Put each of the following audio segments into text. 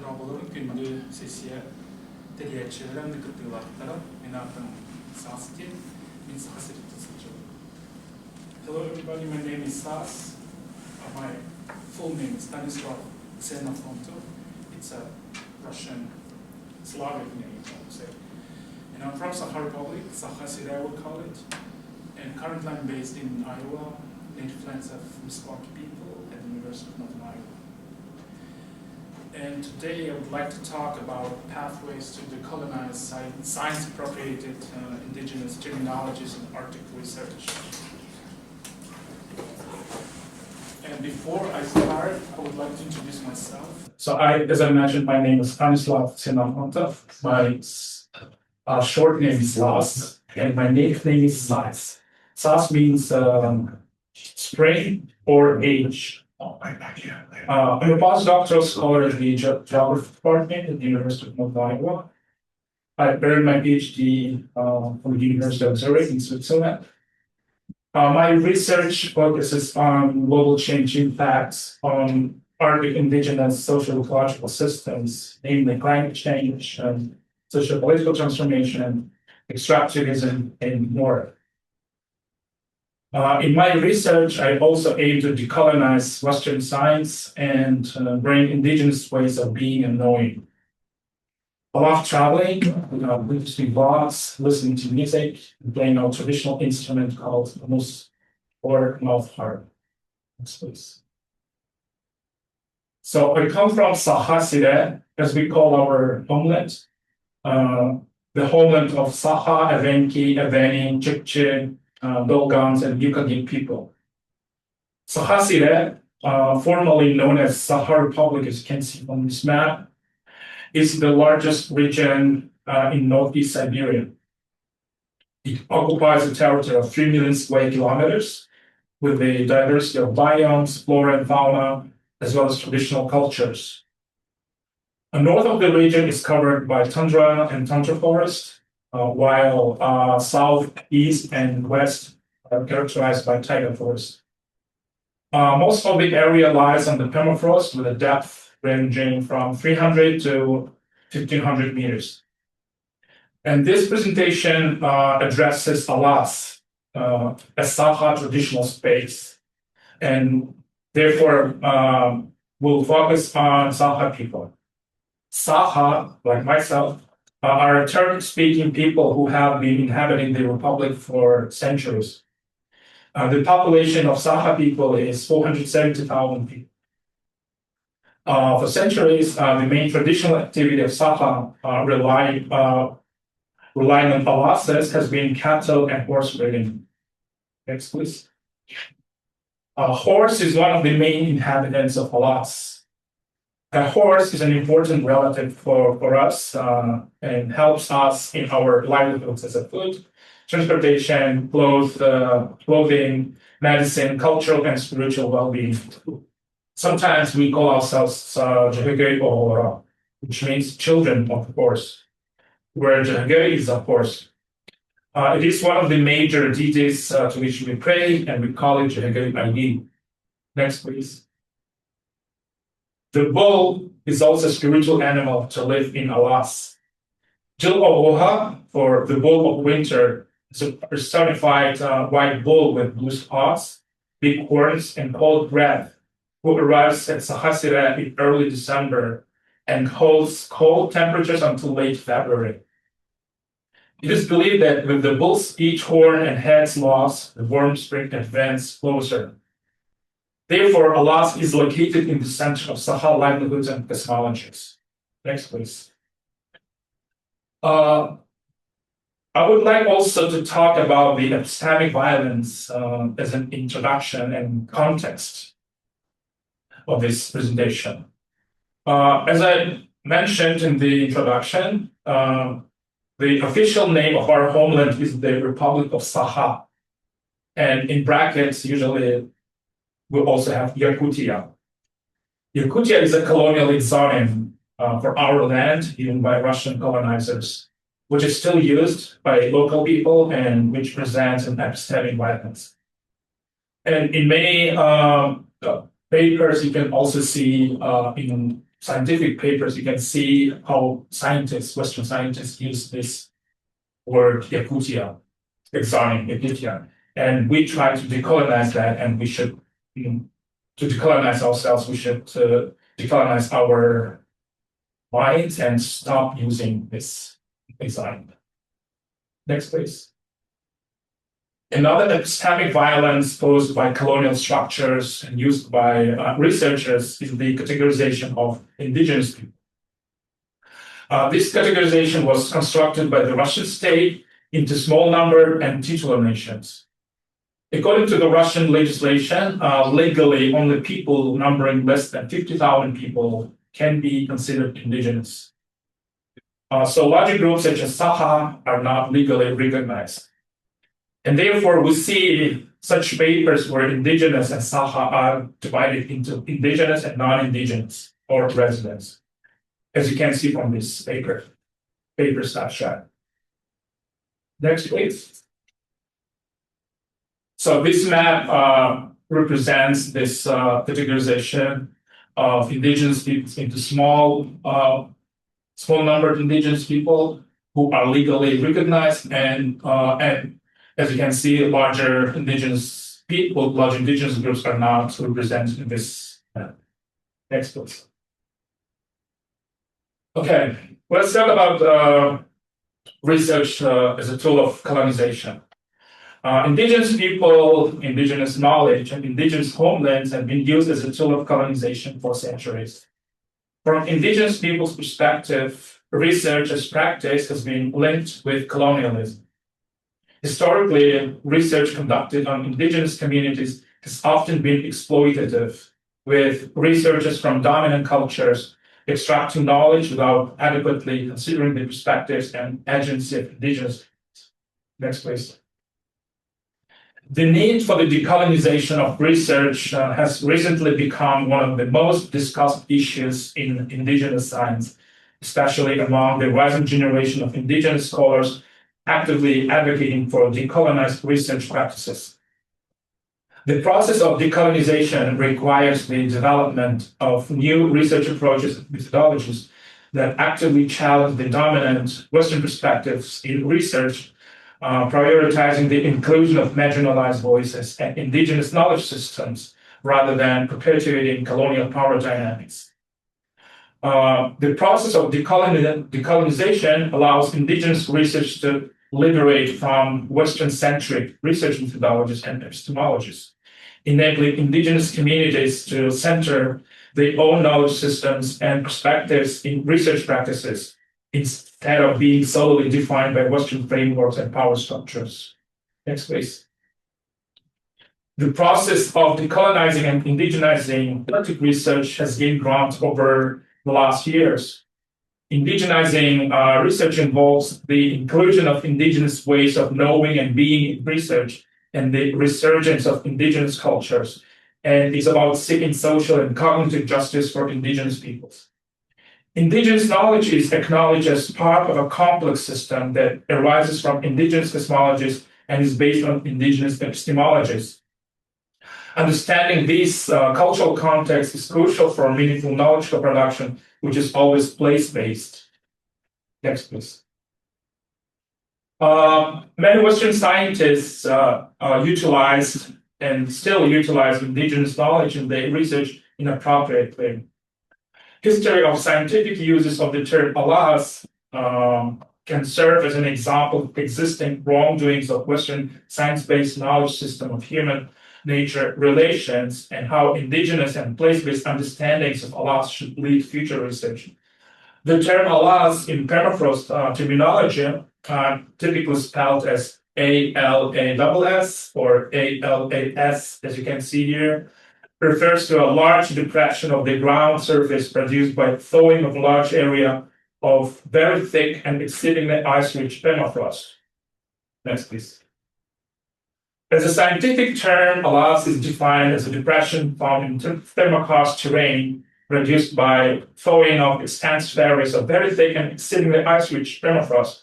Күндү сессия тегерчилерин кытылаттара мен атын Saas team in Sakha People. Hello everybody, my name is Saas. My full name is Stanislav Ksenofontov. It's a Russian Slavic name, I would say. And I'm from Sakha Republic, Sakha People I would call it. And currently I'm based in Iowa, native lands of Sakha People at the University of Northern Iowa. And today I would like to talk about pathways to decolonize science-appropriated indigenous terminologies in Arctic research. And before I start, I would like to introduce myself. So as I mentioned, my name is Stanislav Ksenofontov. My short name is Saas, and my native name is Saas. Saas means spring or age. I'm a postdoctoral scholar at the Geography Department at the University of North Iowa. I earned my PhD from the University of Zurich in Switzerland. My research focuses on global change impacts on Arctic indigenous social-ecological systems, namely climate change, socio-political transformation, extractivism, and more. In my research, I also aim to decolonize Western science and bring indigenous ways of being and knowing. I love traveling, listening blogs, listening to music, and playing a traditional instrument called mus or mouth harp. Next, please. So I come from Sakha People, as we call our homeland, the homeland of Sakha, Evenki, Eveni, Chukchi, Dolgans, and Yukagin people. Sakha People, formerly known as Sakha Republic, as you can see on this map, is the largest region in Northeastern Siberia. It occupies a territory of 3 million square kilometers with a diversity of biomes, flora and fauna, as well as traditional cultures. North of the region is covered by tundra and tundra forest, while south, east, and west are characterized by taiga forest. Most of the area lies on the permafrost with a depth ranging from 300 to 1,500 meters. And this presentation addresses Alas, a Sakha traditional space, and therefore will focus on Sakha people. Sakha, like myself, are Turkic-speaking people who have been inhabiting the Republic for centuries. The population of Sakha people is 470,000 people. For centuries, the main traditional activity of Sakha relying on Alasas has been cattle and horse breeding. Next, please. Horse is one of the main inhabitants of Alas. A horse is an important relative for us and helps us in our livelihoods as a food, transportation, clothing, medicine, cultural and spiritual well-being. Sometimes we call ourselves Jahagay or which means children of the horse, where Jahagay is a horse. It is one of the major deities to which we pray, and we call it Jahagay ID. Next, please. The bull is also a spiritual animal to live in Alas. Jil Oha, for the bull of winter, is a personified white bull with blue spots, big horns, and cold breath, who arrives at Sakha People in early December and holds cold temperatures until late February. It is believed that with the bull's each horn and head's loss, the warm spring advances closer. Therefore, Alas is located in the center of Sakha livelihoods and cosmologies. Next, please. I would like also to talk about the epistemic violence as an introduction and context of this presentation. As I mentioned in the introduction, the official name of our homeland is the Republic of Sakha. And in brackets, usually, we also have Yakutia. Yakutia is a colonial exonym for our land, even by Russian colonizers, which is still used by local people and which presents an epistemic violence. And in many papers, you can also see in scientific papers, you can see how Western scientists use this word Yakutia, exotic Yakutia. And we try to decolonize that, and we should, to decolonize ourselves, we should decolonize our minds and stop using this exotic. Next, please. Another epistemic violence posed by colonial structures and used by researchers is the categorization of indigenous people. This categorization was constructed by the Russian state into small number and titular nations. According to the Russian legislation, legally only people numbering less than 50,000 people can be considered indigenous. So larger groups such as Sakha are not legally recognized. And therefore, we see such papers where indigenous and Sakha are divided into indigenous and non-indigenous or residents, as you can see from this paper snapshot. Next, please. So this map represents this categorization of indigenous people into small number of indigenous people who are legally recognized, and as you can see, larger indigenous groups are not represented in this map. Next, please. Okay, let's talk about research as a tool of colonization. Indigenous people, indigenous knowledge, and indigenous homelands have been used as a tool of colonization for centuries. From indigenous people's perspective, research as practice has been linked with colonialism. Historically, research conducted on indigenous communities has often been exploitative, with researchers from dominant cultures extracting knowledge without adequately considering the perspectives and agency of indigenous. Next, please. The need for the decolonization of research has recently become one of the most discussed issues in indigenous science, especially among the rising generation of indigenous scholars actively advocating for decolonized research practices. The process of decolonization requires the development of new research approaches and methodologies that actively challenge the dominant Western perspectives in research, prioritizing the inclusion of marginalized voices and indigenous knowledge systems rather than perpetuating colonial power dynamics. The process of decolonization allows indigenous research to liberate from Western-centric research methodologies and epistemologies, enabling indigenous communities to center their own knowledge systems and perspectives in research practices, instead of being solely defined by Western frameworks and power structures. Next, please. The process of decolonizing and indigenizing politic research has gained ground over the last years. Indigenizing research involves the inclusion of indigenous ways of knowing and being in research and the resurgence of indigenous cultures, and is about seeking social and cognitive justice for indigenous peoples. Indigenous knowledge is acknowledged as part of a complex system that arises from indigenous cosmologies and is based on indigenous epistemologies. Understanding these cultural contexts is crucial for meaningful knowledge co-production, which is always place-based. Next, please. Many Western scientists utilized and still utilize indigenous knowledge in their research inappropriately. History of scientific uses of the term alas can serve as an example of existing wrongdoings of Western science-based knowledge system of human nature relations and how indigenous and place-based understandings of alas should lead future research. The term alas in permafrost terminology, typically spelled as ALASS or ALAS, as you can see here, refers to a large depression of the ground surface produced by thawing of a large area of very thick and exceedingly ice-rich permafrost. Next, please. As a scientific term, alas is defined as a depression found in thermokarst terrain produced by thawing of extensive areas of very thick and exceedingly ice-rich permafrost.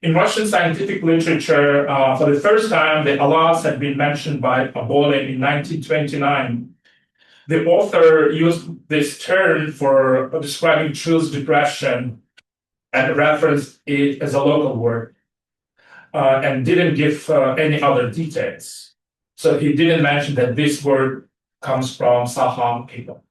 In Russian scientific literature, for the first time, the alas had been mentioned by Abolin in 1929. The author used this term for describing Chil's depression and referenced it as a local word and didn't give any other details. So he didn't mention that this word comes from Sakha people.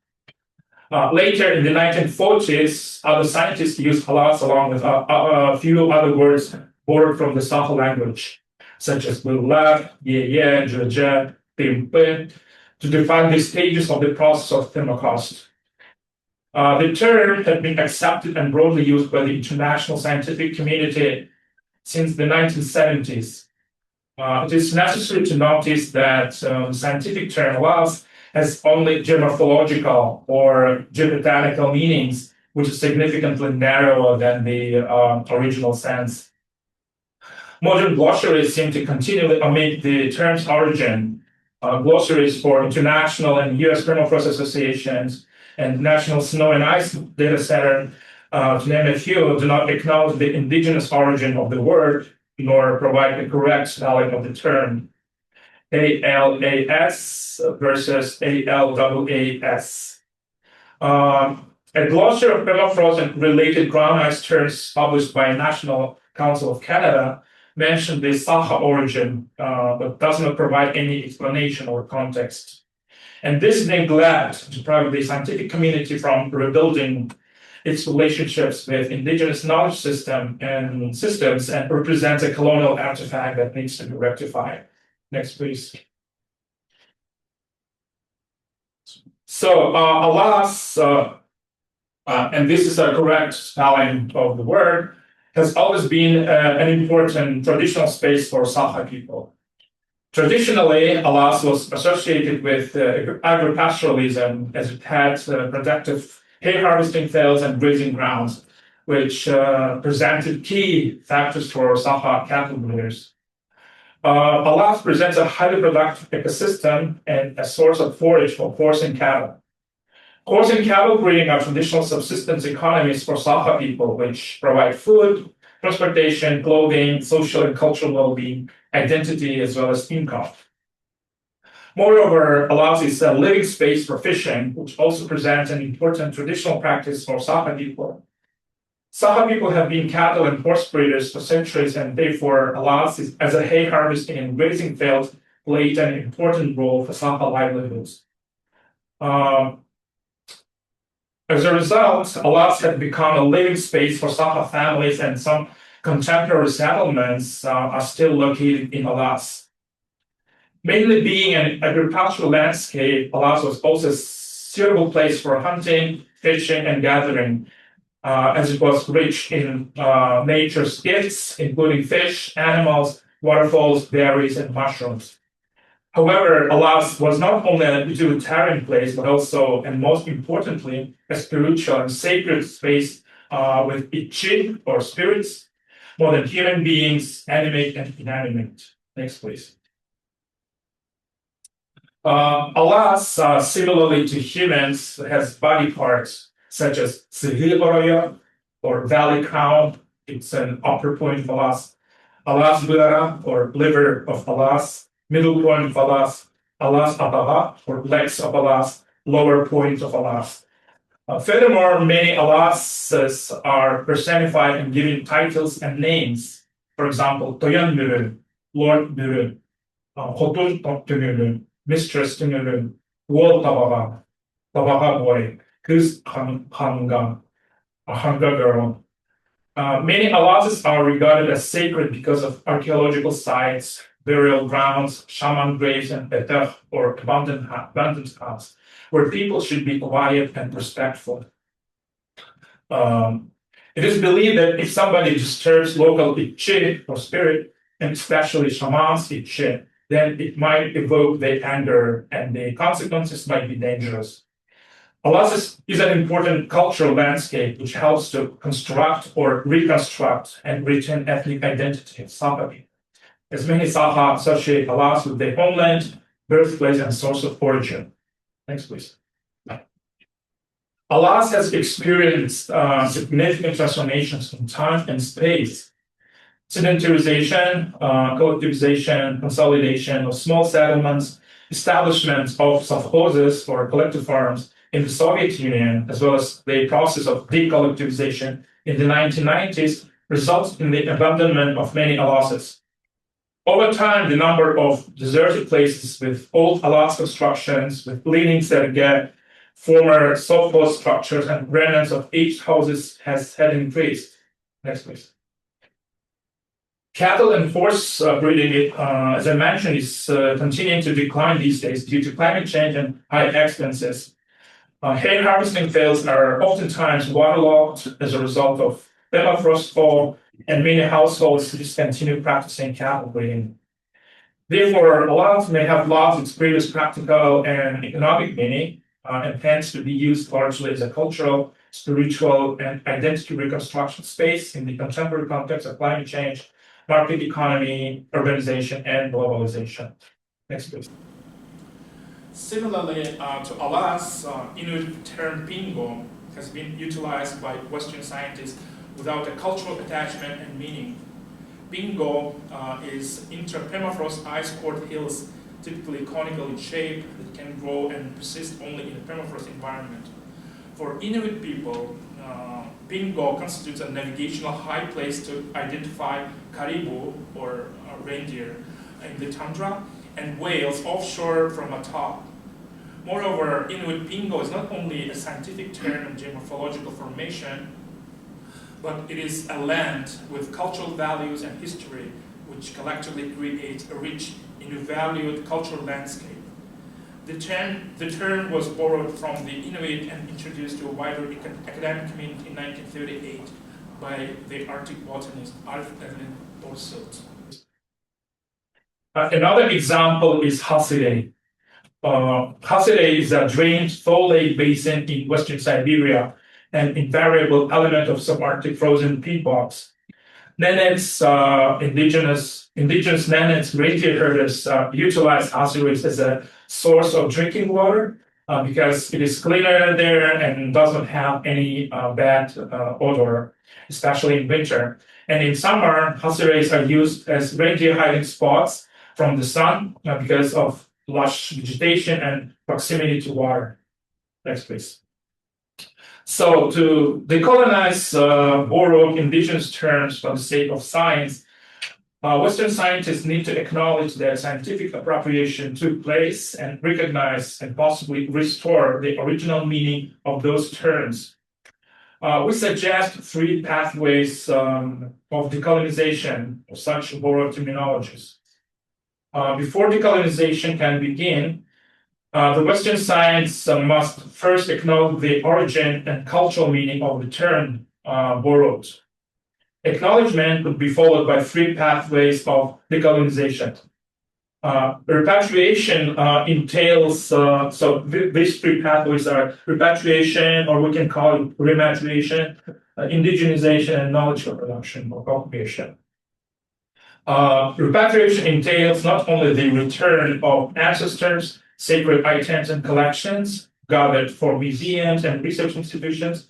Later in the 1940s, other scientists used halas along with a few other words borrowed from the Sakha language, such as lulav, ye, je, pim, to define the stages of the process of permafrost. The term had been accepted and broadly used by the international scientific community since the 1970s. It is necessary to notice that the scientific term halas has only geomorphological or geobotanical meanings, which is significantly narrower than the original sense. Modern glossaries seem to continually omit the term's origin. Glossaries for international and US permafrost associations and National Snow and Ice Data Center, to name a few, do not acknowledge the indigenous origin of the word, nor provide a correct spelling of the term. ALAS versus ALAAS. A glossary of permafrost and related ground ice terms published by National Council of Canada mentioned the Sakha origin, but does not provide any explanation or context. And this neglect deprived the scientific community from rebuilding its relationships with indigenous knowledge systems and represents a colonial artifact that needs to be rectified. Next, please. So, alas, and this is a correct spelling of the word, has always been an important traditional space for Sakha people. Traditionally, Alas was associated with agropastoralism as it had productive hay harvesting fields and grazing grounds, which presented key factors for Sakha cattle breeders. Alas presents a highly productive ecosystem and a source of forage for horse and cattle. Horse and cattle breeding are traditional subsistence economies for Sakha people, which provide food, transportation, clothing, social and cultural well-being, identity, as well as income. Moreover, Alas is a living space for fishing, which also presents an important traditional practice for Sakha people. Sakha people have been cattle and horse breeders for centuries, and therefore Alas as a hay harvesting and grazing field played an important role for Sakha livelihoods. As a result, Alas had become a living space for Sakha families, and some contemporary settlements are still located in Alas. Mainly being an agricultural landscape, Alas was also a suitable place for hunting, fishing, and gathering, as it was rich in nature's gifts, including fish, animals, waterfalls, berries, and mushrooms. However, Alas was not only a utilitarian place, but also, and most importantly, a spiritual and sacred space with Ichi, or spirits, more than human beings, animate and inanimate. Next, please. Alas, similarly to humans, has body parts such as Sihil or valley crown. It's an upper point of Alas. Alas Bulara, or liver of Alas. Middle point of Alas. Alas Ababa, or legs of Alas. Lower point of Alas. Furthermore, many Alases are personified and given titles and names. For example, Toyan Mürün, Lord Mürün, Hotun Tönürün, Mistress Tönürün, Wall Tabaga, Tabaga Boy, Kız Hanga, a Hanga girl. Many Alases are regarded as sacred because of archaeological sites, burial grounds, shaman graves, and petah, or abandoned huts, where people should be quiet and respectful. It is believed that if somebody disturbs local Ichi, or spirit, and especially shamans Ichi, then it might evoke their anger, and the consequences might be dangerous. Alas is an important cultural landscape which helps to construct or reconstruct and retain ethnic identity of Sakha people, as many Sakha associate Alas with their homeland, birthplace, and source of origin. Next, please. Alas has experienced significant transformations in time and space. Sedentarization, collectivization, consolidation of small settlements, establishment of совхозes or collective farms in the Soviet Union, as well as the process of decollectivization in the 1990s, resulted in the abandonment of many Alases. Over time, the number of deserted places with old Alas constructions, with leaning serge, former sovkhoz structures, and remnants of aged houses had increased. Next, please. Cattle and horse breeding, as I mentioned, is continuing to decline these days due to climate change and high expenses. Hay harvesting fields are oftentimes waterlogged as a result of permafrost fall, and many households discontinue practicing cattle breeding. Therefore, Alas may have lost its previous practical and economic meaning, and hence to be used largely as a cultural, spiritual, and identity reconstruction space in the contemporary context of climate change, market economy, urbanization, and globalization. Next, please. Similarly to Alas, Inuit term bingo has been utilized by Western scientists without a cultural attachment and meaning. Bingo is inter-permafrost ice-cored hills, typically conical in shape, that can grow and persist only in a permafrost environment. For Inuit people, bingo constitutes a navigational high place to identify caribou, or reindeer, in the tundra, and whales offshore from atop. Moreover, Inuit bingo is not only a scientific term and geomorphological formation, but it is a land with cultural values and history, which collectively create a rich, undervalued cultural landscape. The term was borrowed from the Inuit and introduced to a wider academic community in 1938 by the Arctic botanist Alf Evelyn Borsselt. Another example is Hasirei. Hasirei is a drained thaw lake basin in Western Siberia, an invariable element of subarctic frozen peat bogs. Nenets, indigenous Nenets reindeer herders utilize Hasirei as a source of drinking water because it is cleaner there and doesn't have any bad odor, especially in winter. And in summer, Hasireis are used as reindeer hiding spots from the sun because of lush vegetation and proximity to water. Next, please. So to decolonize borrowed indigenous terms for the sake of science, Western scientists need to acknowledge that scientific appropriation took place and recognize and possibly restore the original meaning of those terms. We suggest three pathways of decolonization of such borrowed terminologies. Before decolonization can begin, the Western science must first acknowledge the origin and cultural meaning of the term borrowed. Acknowledgement would be followed by three pathways of decolonization. Repatriation entails, these three pathways are repatriation, or we can call it rematriation, indigenization, and knowledge production or appropriation. Repatriation entails not only the return of ancestors, sacred items, and collections gathered for museums and research institutions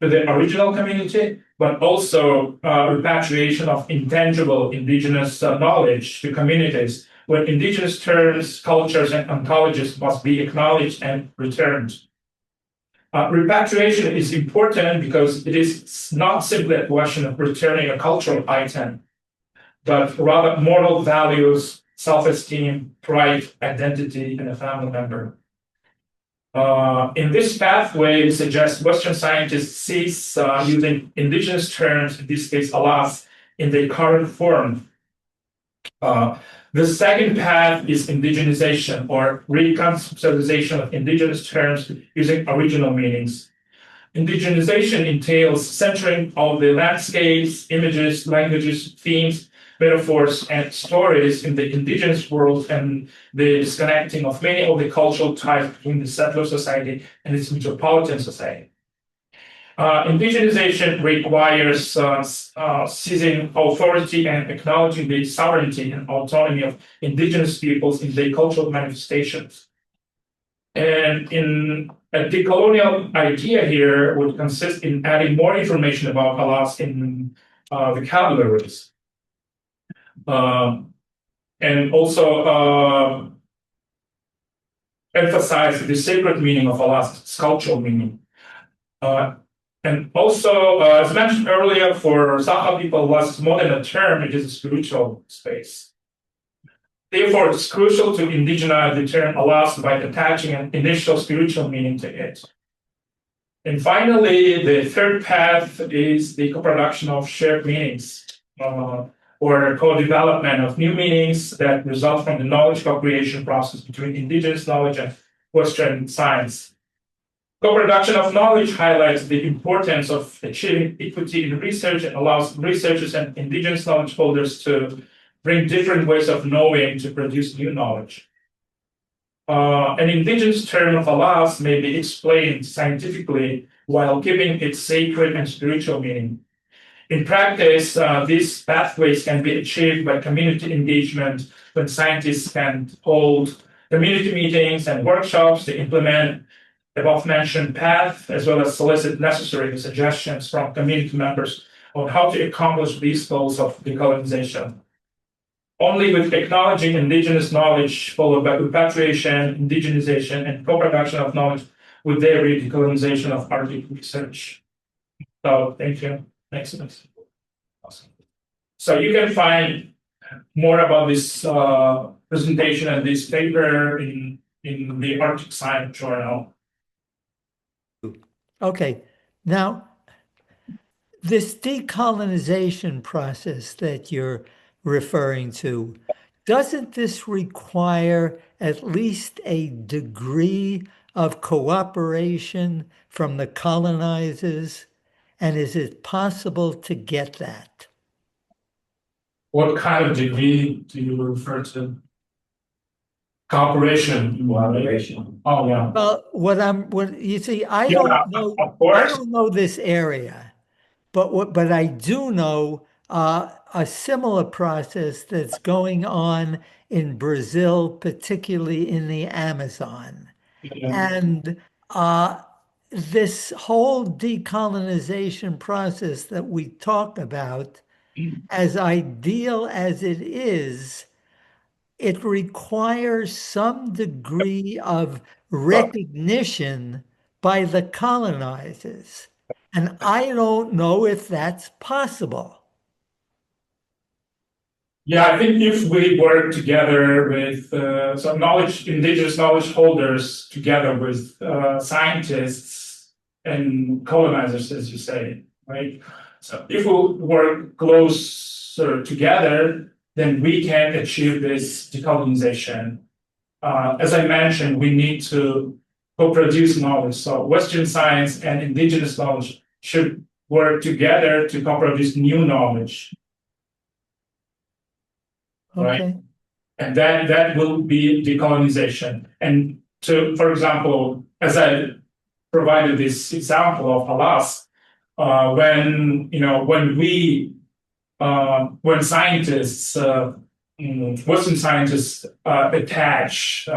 to the original community, but also repatriation of intangible indigenous knowledge to communities where indigenous terms, cultures, and ontologies must be acknowledged and returned. Repatriation is important because it is not simply a question of returning a cultural item, but rather moral values, self-esteem, pride, identity, and a family member. In this pathway, we suggest Western scientists cease using indigenous terms, in this case, Alas, in their current form. The second path is indigenization, or reconceptualization of indigenous terms using original meanings. Indigenization entails centering of the landscapes, images, languages, themes, metaphors, and stories in the indigenous world, and the disconnecting of many of the cultural ties between the settler society and its metropolitan society. Indigenization requires seizing authority and acknowledging the sovereignty and autonomy of indigenous peoples in their cultural manifestations. And in a decolonial idea here would consist in adding more information about Alas in vocabularies. And also emphasize the sacred meaning of Allah's, its cultural meaning. And also, as mentioned earlier, for Sakha people, Allah is more than a term, it is a spiritual space. Therefore, it's crucial to indigenize the term Allah by attaching an initial spiritual meaning to it. And finally, the third path is the co-production of shared meanings, or co-development of new meanings that result from the knowledge co-creation process between indigenous knowledge and Western science. Co-production of knowledge highlights the importance of achieving equity in research and allows researchers and indigenous knowledge holders to bring different ways of knowing to produce new knowledge. An indigenous term of Allah's may be explained scientifically while keeping its sacred and spiritual meaning. In practice, these pathways can be achieved by community engagement when scientists can hold community meetings and workshops to implement above-mentioned path, as well as solicit necessary suggestions from community members on how to accomplish these goals of decolonization. Only with acknowledging indigenous knowledge, followed by repatriation, indigenization, and co-production of knowledge, would there be decolonization of Arctic research. So, thank you. Next. Awesome. So you can find more about this presentation and this paper in the Arctic Science Journal. Okay, now this decolonization process that you're referring to, doesn't this require at least a degree of cooperation from the colonizers? And is it possible to get that? What kind of degree do you refer to? Cooperation. Collaboration. Oh yeah. Well, you see, I don't know this area, but I do know a similar process that's going on in Brazil, particularly in the Amazon. Yeah. And this whole decolonization process that we talk about, as ideal as it is, it requires some degree of recognition by the colonizers. And I don't know if that's possible. Yeah, I think if we work together with some indigenous knowledge holders, together with scientists and colonizers, as you say, right? So if we work closer together, then we can achieve this decolonization. As I mentioned, we need to co-produce knowledge. So Western science and indigenous knowledge should work together to co-produce new knowledge. Right? Okay. And that will be decolonization. And for example, as I provided this example of Alas, when scientists, Western scientists attach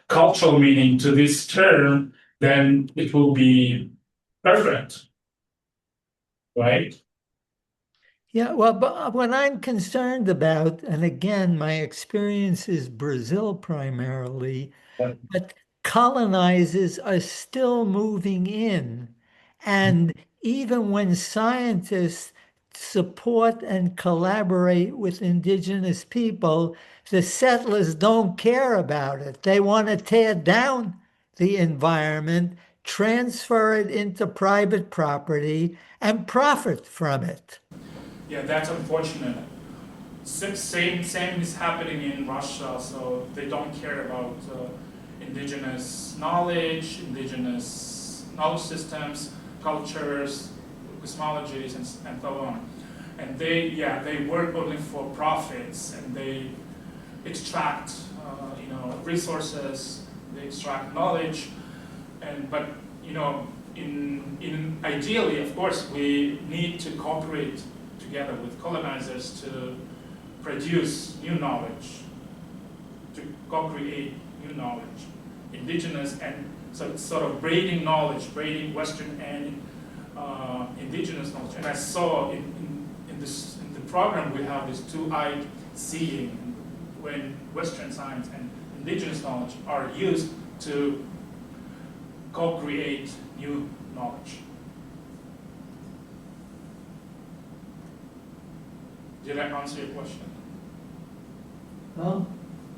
cultural meaning to this term, then it will be perfect, right? Yeah, well, but what I'm concerned about, and again, my experience is Brazil primarily, but colonizers are still moving in. And even when scientists support and collaborate with indigenous people, the settlers don't care about it. They want to tear down the environment, transfer it into private property, and profit from it. Yeah, that's unfortunate. Same is happening in Russia, so they don't care about indigenous knowledge systems, cultures, cosmologies, and so on. And they work only for profits, and they extract resources, they extract knowledge, but in ideally, of course, we need to cooperate together with colonizers to produce new knowledge, to co-create new knowledge, indigenous, and so it's sort of braiding knowledge, braiding Western and indigenous knowledge. And I saw in the program we have this two-eyed seeing when Western science and indigenous knowledge are used to co-create new knowledge. Did I answer your question? Well,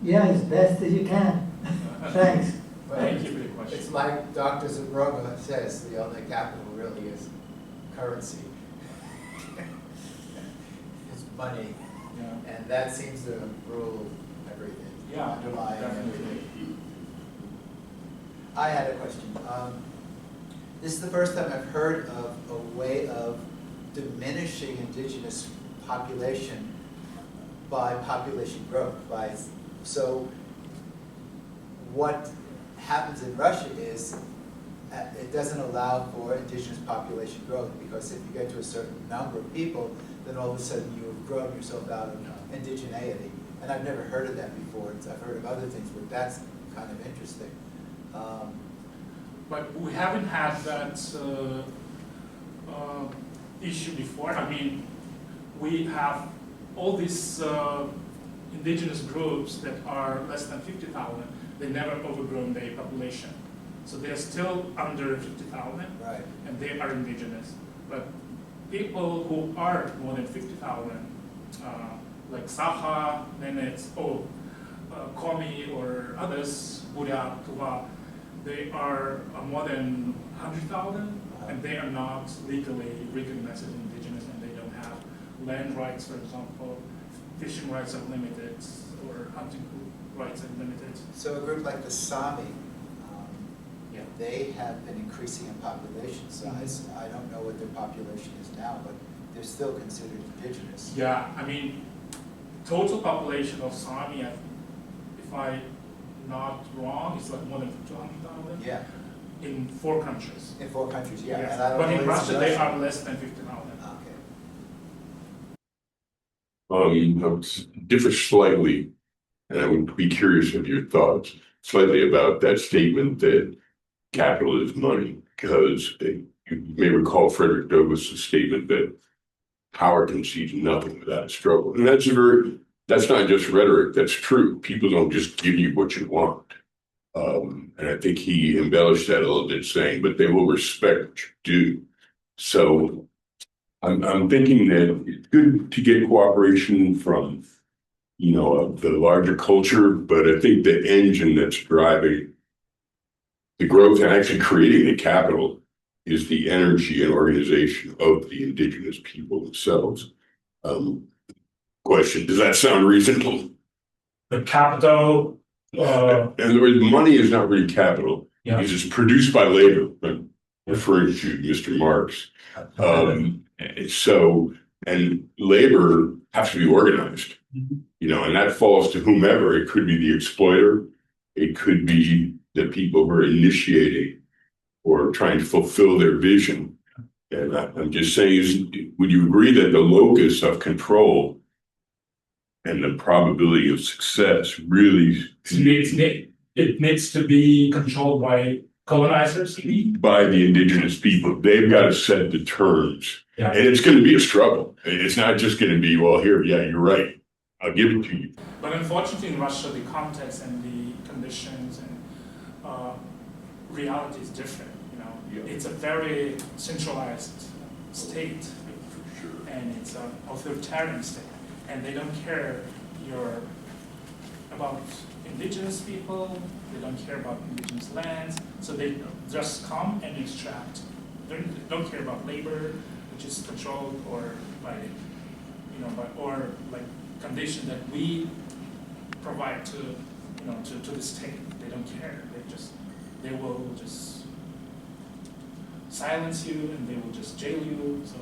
yeah, as best as you can. Thanks. Thank you for your question. It's like Dr. Zabrova says, the only capital really is currency. It's money. Yeah. And that seems to rule everything. Yeah, Underlying definitely. everything. I had a question. This is the first time I've heard of a way of diminishing indigenous population by population growth. So what happens in Russia is it doesn't allow for indigenous population growth, because if you get to a certain number of people, then all of a sudden you have grown yourself out of indigeneity. And I've never heard of that before. I've heard of other things, but that's kind of interesting. But we haven't had that issue before. I mean, we have all these indigenous groups that are less than 50,000. They never overgrown their population. So they're still under 50,000, Right. and they are indigenous. But people who are more than 50,000, like Sakha, then it's Komi or others, Buryat, Tuva, they are more than 100,000, and they are not legally recognized as indigenous, and they don't have land rights, for example. Fishing rights are limited, or hunting rights are limited. So a group like the Sami, Yeah. they have been increasing in population size. I don't know what their population is now, but they're still considered indigenous. Yeah, I mean, total population of Sami, if I'm not wrong, it's like more than 200,000 Yeah, in 4 countries. in 4 countries, yeah. Yes. And I don't But know in what's Russia, they are less than 50,000. Okay. Differ slightly, and I would be curious of your thoughts slightly about that statement that capital is money, because you may recall Frederick Douglass' statement that power concedes nothing without a struggle. And that's not just rhetoric, that's true. People don't just give you what you want. And I think he embellished that a little bit, saying, but they will respect what you do. So I'm thinking that it's good to get cooperation from, the larger culture, but I think the engine that's driving the growth and actually creating the capital is the energy and organization of the indigenous people themselves. Question, does that sound reasonable? The capital. In other words, money is not really capital, Yeah. because it's produced by labor, I'm referring to Mr. Marx. And labor has to be organized, and that falls to whomever. It could be the exploiter, it could be the people who are initiating or trying to fulfill their vision. And I'm just saying, would you agree that the locus of control and the probability of success really It needs to be controlled by colonizers? by the indigenous people? They've got to set the terms. Yeah. And it's going to be a struggle. It's not just going to be, well, here, yeah, you're right, I'll give it to you. But unfortunately, in Russia, the context and the conditions and reality is different. Yeah. It's a very centralized state, Sure. and it's an authoritarian state, and they don't care about indigenous people. They don't care about indigenous lands, so they just come and extract. They don't care about labor, which is controlled or by condition that we provide to the state. They don't care. They will just silence you, and they will just jail you. So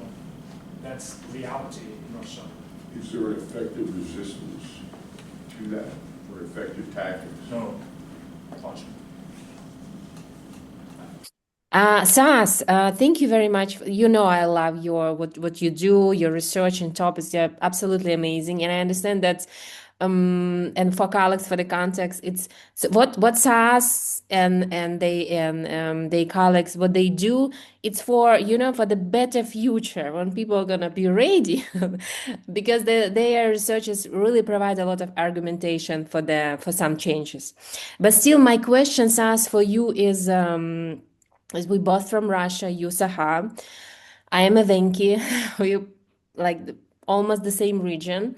that's reality in Russia. Is there an effective resistance to that, or effective tactics? No, unfortunately. Saas, thank you very much. I love what you do, your research and topics. They're absolutely amazing. And I understand that and for colleagues for the context, it's so what Saas and they colleagues what they do. It's for for the better future when people are gonna be ready, because their researchers really provide a lot of argumentation for some changes. But still, my question, Saas, for you is we both from Russia, you Sakha. I am a Venki. We almost the same region.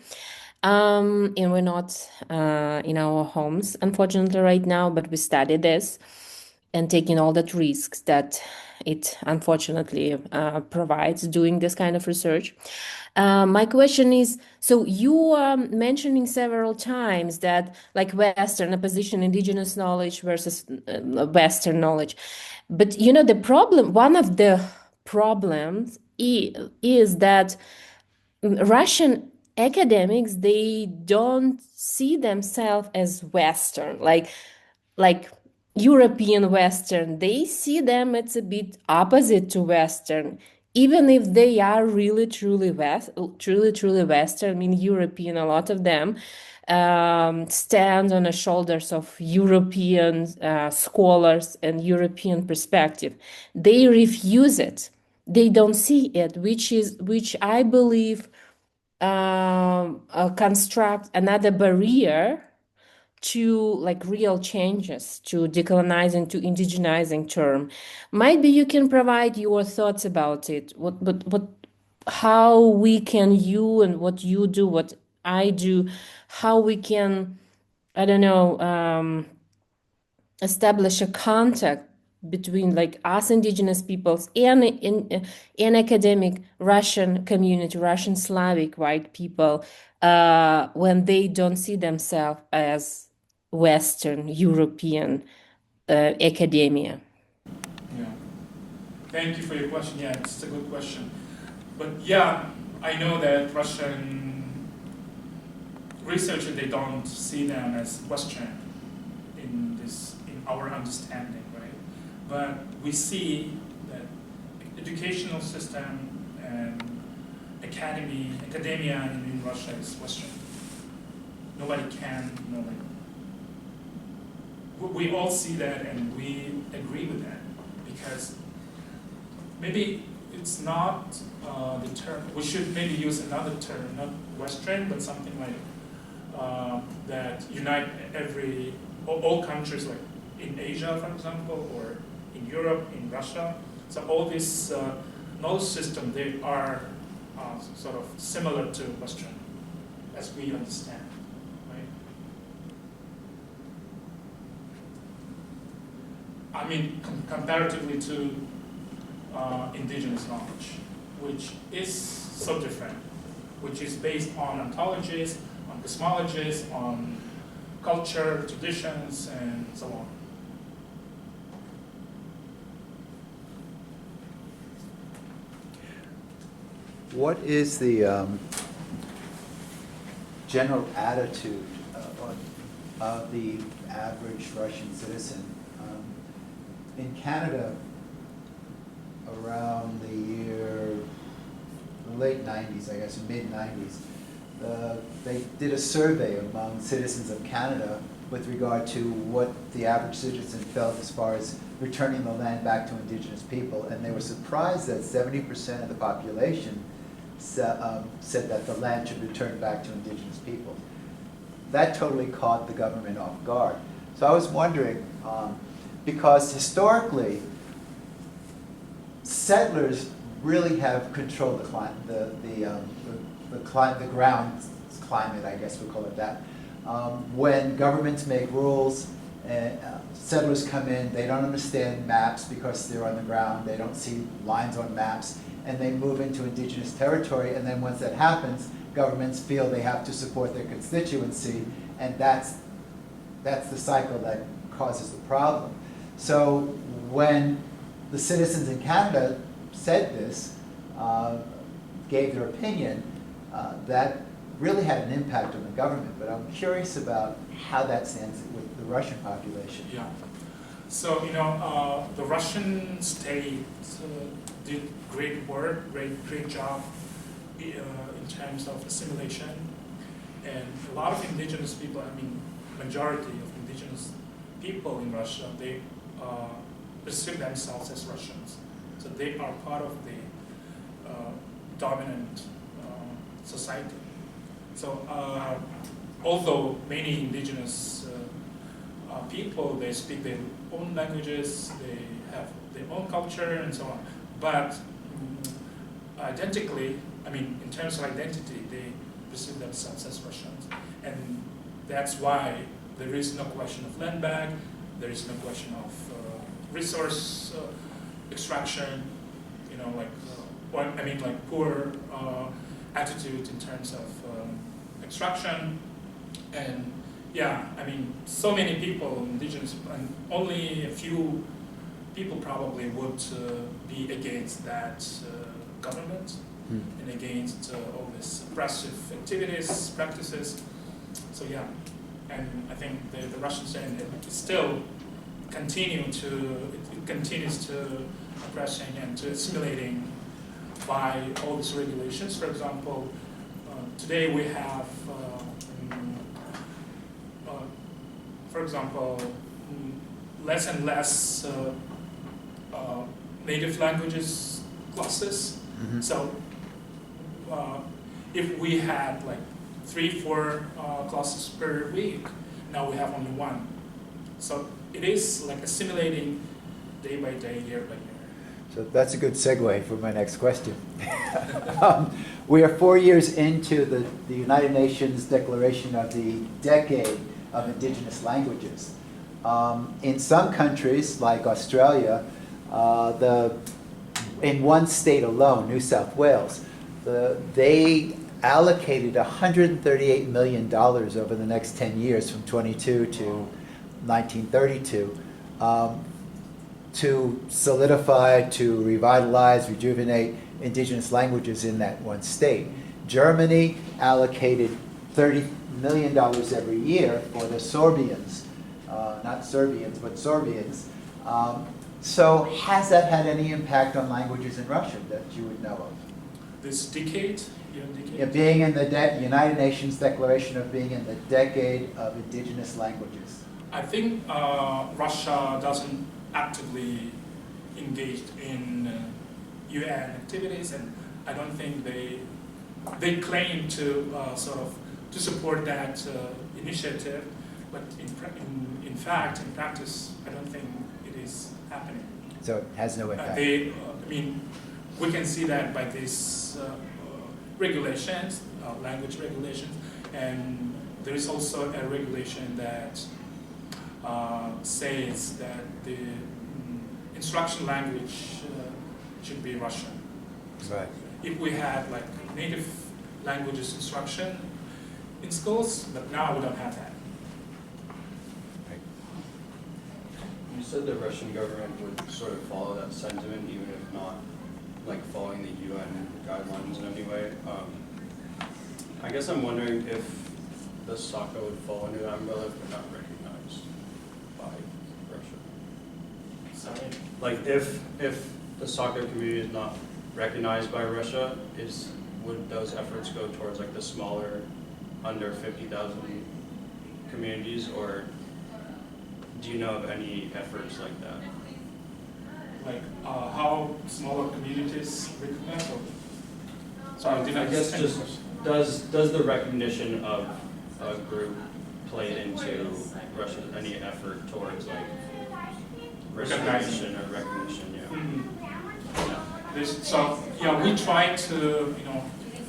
And we're not in our homes, unfortunately, right now, but we study this and taking all that risks that it unfortunately provides doing this kind of research. My question is, so you are mentioning several times that like Western opposition, indigenous knowledge versus Western knowledge. But the problem, one of the problems is that Russian academics, they don't see themselves as Western, like European Western. They see them it's a bit opposite to Western, even if they are really truly truly Western. I mean, European. A lot of them stand on the shoulders of European scholars and European perspective. They refuse it. They don't see it, which I believe construct another barrier to like real changes, to decolonizing, to indigenizing term. Maybe you can provide your thoughts about it. How we can, you and what you do, what I do, how we can, I don't know, establish a contact between like us indigenous peoples and in academic Russian community, Russian Slavic white people, when they don't see themselves as Western European academia. Yeah. Thank you for your question. Yeah, it's a good question. But yeah, I know that Russian researchers, they don't see them as Western in our understanding, right? But we see that educational system and academia in Russia is Western. Nobody can, we all see that and we agree with that, because maybe it's not the term, we should maybe use another term, not Western, but something like that unite all countries, like in Asia, for example, or in Europe, in Russia. So all this knowledge system, they are sort of similar to Western, as we understand, right? I mean, comparatively to indigenous knowledge, which is so different, which is based on ontologies, on cosmologies, on culture, traditions, and so on. What is the general attitude of the average Russian citizen? In Canada, around the late 90s, I guess, mid 90s, they did a survey among citizens of Canada with regard to what the average citizen felt as far as returning the land back to indigenous people, and they were surprised that 70% of the population said that the land should return back to indigenous people. That totally caught the government off guard. So I was wondering, because historically, settlers really have controlled the ground climate, I guess we call it that. When governments make rules, settlers come in, they don't understand maps because they're on the ground, they don't see lines on maps, and they move into indigenous territory, and then once that happens, governments feel they have to support their constituency, and that's the cycle that causes the problem. So when the citizens in Canada said this, gave their opinion, that really had an impact on the government, but I'm curious about how that stands with the Russian population. Yeah. So, the Russian state did great work, great job in terms of assimilation. And a lot of indigenous people, I mean, majority of indigenous people in Russia, they perceive themselves as Russians. So they are part of the dominant society. So although many indigenous people, they speak their own languages, they have their own culture and so on, but identically, I mean, in terms of identity, they perceive themselves as Russians. And that's why there is no question of land bank, there is no question of resource extraction, you know, like, like poor attitude in terms of extraction. And yeah, I mean, so many people, indigenous, and only a few people probably would be against that government and against all these oppressive activities, practices. So yeah, and I think the Russians and it still continues to oppressing and to assimilating by all these regulations. For example, today we have, for example, less and less native languages classes. Mm-hmm. So if we had like 3-4 classes per week, now we have only one. So it is like assimilating day by day, year by year. So that's a good segue for my next question. We are 4 years into the United Nations Declaration of the Decade of Indigenous Languages. In some countries, like Australia, in one state alone, New South Wales, they allocated $138 million over the next 10 years from 22 to 1932 to solidify, to revitalize, rejuvenate indigenous languages in that one state. Germany allocated $30 million every year for the Sorbians, not Serbians, but Sorbians. So has that had any impact on languages in Russia that you would know of? This decade? Yeah, being in the United Nations Declaration of being in the Decade of Indigenous Languages. I think Russia doesn't actively engage in UN activities, and I don't think they claim to sort of to support that initiative, but in fact, in practice, I don't think it is happening. So it has no impact. I mean, we can see that by these regulations, language regulations, and there is also a regulation that says that the instruction language should be Russian. Right. If we had like native languages instruction in schools, but now we don't have that. You said the Russian government would sort of follow that sentiment, even if not like following the UN guidelines in any way. I guess I'm wondering if the Sakha would fall under that umbrella if they're not recognized by Russia. Sorry. Like if the Sakha community is not recognized by Russia, would those efforts go towards like the smaller, under 50,000 communities, or do you know of any efforts like that? Like how smaller communities recognize? Sorry, I didn't I guess understand just the question. does the recognition of a group play into Russia's any effort towards like recognition or recognition? Yeah. Mm-hmm. So yeah, we try to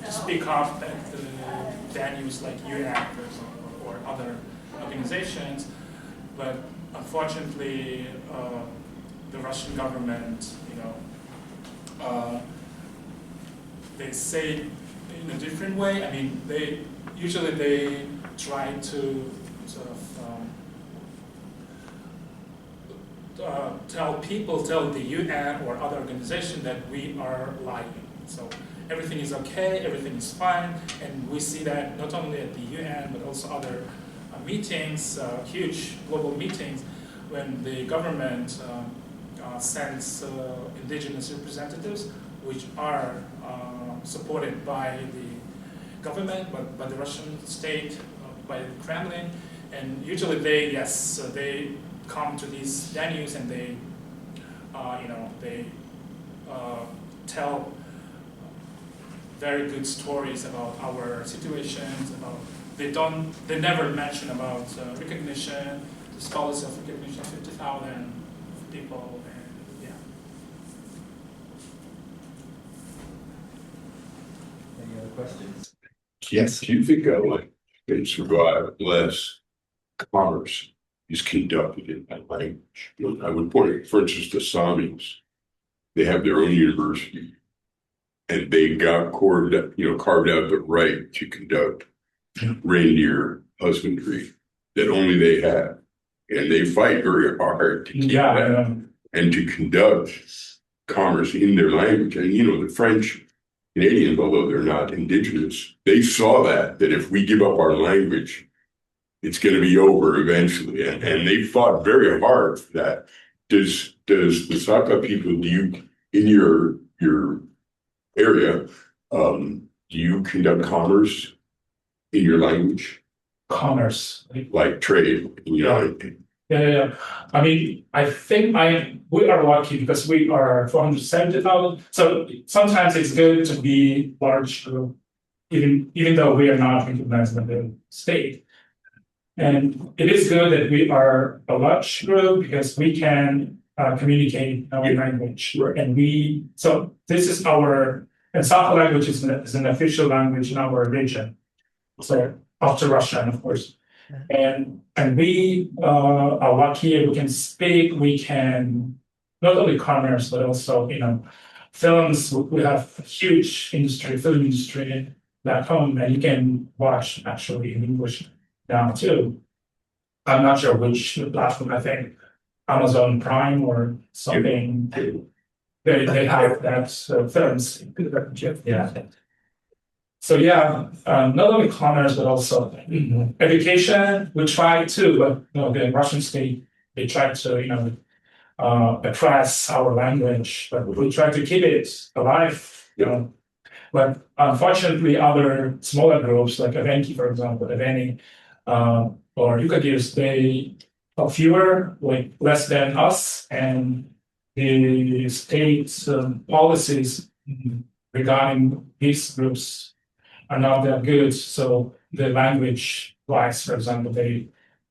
speak up at the venues like UN, for example, or other organizations, but unfortunately, the Russian government, they say in a different way. I mean, they try to sort of tell the UN or other organization that we are lying. So everything is okay, everything is fine, and we see that not only at the UN but also other meetings, huge global meetings, when the government sends indigenous representatives, which are supported by the government, but by the Russian state, by the Kremlin, and usually they come to these venues and they tell very good stories about our situations. They never mention about recognition, this policy of recognition of 50,000 people, and yeah. Any other questions? Yes. Do you think they survive less commerce is conducted in that language? I would point, for instance, the Samis. They have their own university, and they got carved out the right to conduct reindeer husbandry that only they have, and they fight very hard to keep that and to conduct commerce in their language. And the French Canadians, although they're not indigenous, they saw that if we give up our language, it's going to be over eventually, and they fought very hard for that. Does the Sakha people, in your area, do you conduct commerce in your language? Commerce, like trade, Yeah. I mean, I think we are lucky because we are 470,000. So sometimes it's good to be large group, even though we are not recognized by the state. And it is good that we are a large group because we can communicate our language. Right. And this is and Sakha language is an official language in our region. So after Russian, of course. And we are lucky we can speak, we can not only commerce, but also, films. We have a huge film industry back home, and you can watch actually in English now too. I'm not sure which platform, I think Amazon Prime or something. They have that films. Yeah. So not only commerce, but also education. We try to, but the Russian state, they try to, oppress our language, but we try to keep it alive, But unfortunately, other smaller groups like Evenki, for example, or Yukagirs, they are fewer, like less than us, and the state's policies regarding these groups are not that good. So the language wise, for example, there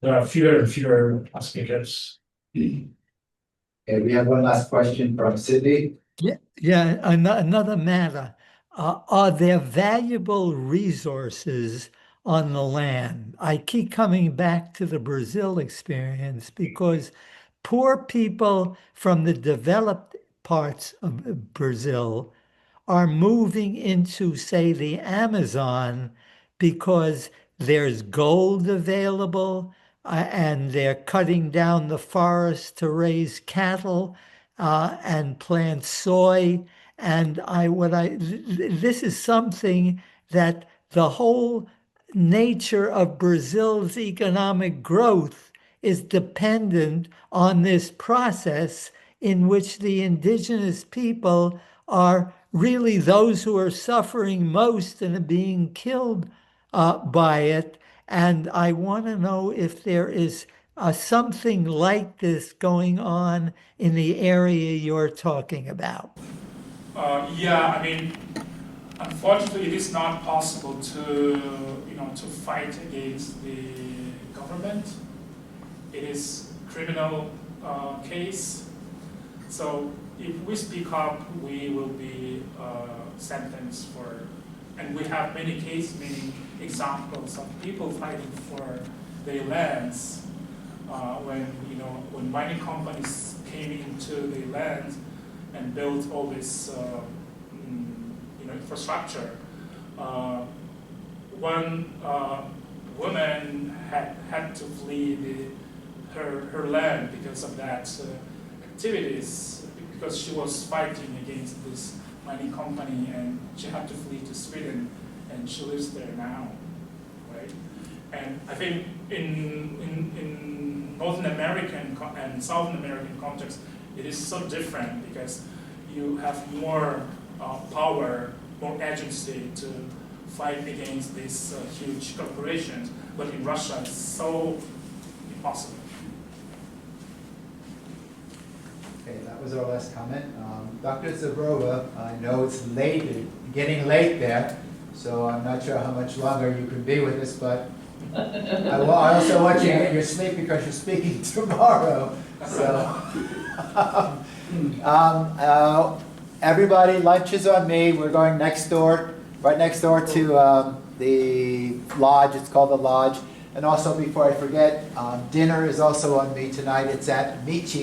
are fewer and fewer speakers. Okay, we have one last question from Sydney. Yeah. Another matter. Are there valuable resources on the land? I keep coming back to the Brazil experience because poor people from the developed parts of Brazil are moving into, say, the Amazon because there's gold available and they're cutting down the forest to raise cattle and plant soy. And this is something that the whole nature of Brazil's economic growth is dependent on this process in which the indigenous people are really those who are suffering most and are being killed by it. And I want to know if there is something like this going on in the area you're talking about. I mean, unfortunately, it is not possible to fight against the government. It is a criminal case. So if we speak up, we will be sentenced for. And we have many examples of people fighting for their lands when mining companies came into the land and built all this infrastructure. One woman had to flee her land because of that activities, because she was fighting against this mining company, and she had to flee to Sweden, and she lives there now, right? And I think in Northern American and Southern American context, it is so different because you have more power, more agency to fight against these huge corporations, but in Russia it's so impossible. Okay, that was our last comment. Dr. Zabrova, I know it's late, getting late there, so I'm not sure how much longer you can be with us, but I also want you to get your sleep because you're speaking tomorrow. So, everybody, lunch is on me. We're going next door, right next door to the lodge. It's called the Lodge. And also, before I forget, dinner is also on me tonight. It's at Michi.